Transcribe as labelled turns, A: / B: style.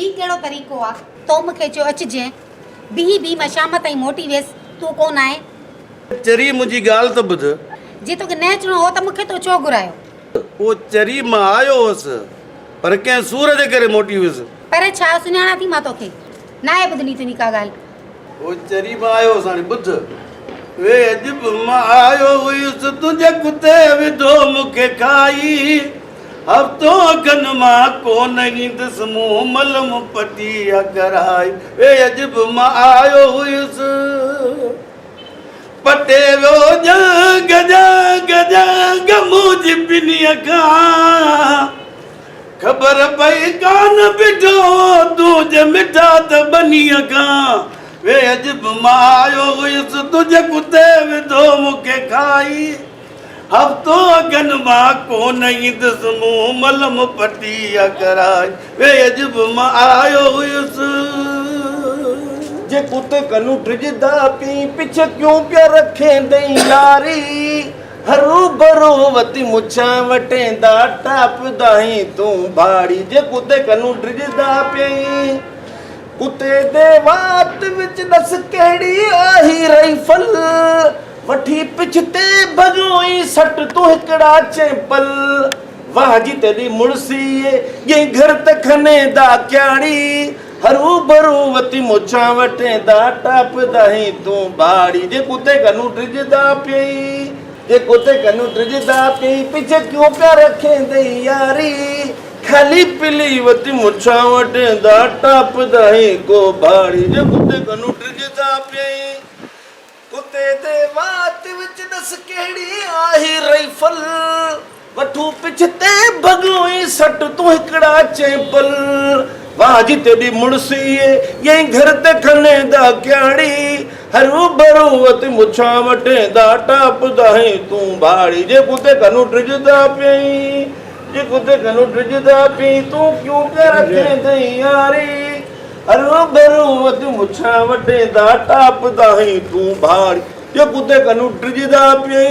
A: ही केड़ो तरीक़ो आ? तो मूंखे चयो अचिजे बी मां शाम ताईं मोटी वियसि, तूं कोन आए।
B: चरी मुंहिंजी ॻाल्हि त ॿुध।
A: जे तोखे न अचिणो हो त मूंखे तो छो घुरायो?
B: उहो चरी मां आयो हुअसि पर कंहिं सूर जे करे मोटी वियुसि।
A: पर छा सुञाणा थी मां तोखे? न आहे ॿुधणी तुंहिंजी का ॻाल्हि।
B: उहो चरी मां आयो हुअसि, हाणे ॿुध। वे अॼु बि मां आयो हुयुसि तुंहिंजे कुते विधो मूंखे खाई। हफ़्तो खनि मां कोन ईंदुसि मूं मलम पटी कराई। वे अॼु बि मां आयो हुयुसि पटे वियो जंग जंग जंग मुंहिंजी पिनीअ खां। ख़बर पई कान बिठो तूं जे मिठा त बनीअ खां। वे अॼु बि मां आयो हुयुसि तुंहिंजे कुते विधो मूंखे खाई। हफ़्तो अगनि मां कोन ईंदुसि मूं मलम पटी कराई। वे अॼु बि मां आयो हुयुसि।
C: जे कुते कनू ड्रिजदा पी पिछे क्यों पिया रखें दई यारी। हरू भरू वती मुछा वटेंदा टापदा ही तूं भाड़ी। जे कुते कनू ड्रिजदा पी कुते दे वात विच दस केड़ी आही राइफल। वठी पिछते भगोई सट तू हिकड़ा चेपल। वाह जी तेरी मुड़सी ये घर तक खने दा क्याड़ी। हरू भरू वती मुछा वटेंदा टापदा ही तू भाड़ी। जे कुते कनू ड्रिजदा पी जे कुते कनू ड्रिजदा पी पीछे क्यों प्या रखे दई यारी। खाली पिली वती मुछा वटेंदा टापदा ही को भाड़ी। जे कुते कनू ड्रिजदा पी कुते दे वात विच दस केड़ी आही राइफल। वठू पिछते भगोई सट तू हिकड़ा चेपल। वाह जी तेरी मुड़सी ये घर ते खने दा क्याड़ी। हरू भरू वती मुछा वटेंदा टापदा ही तू भाड़ी। जे कुते कनू ड्रिजदा पी जे कुते कनू ड्रिजदा पी तू क्यों पे रखे दई यारी। हरू भरू वती मुछा वटेंदा टापदा ही तू भाड़ी। जे कुते कनू ड्रिजदा पी।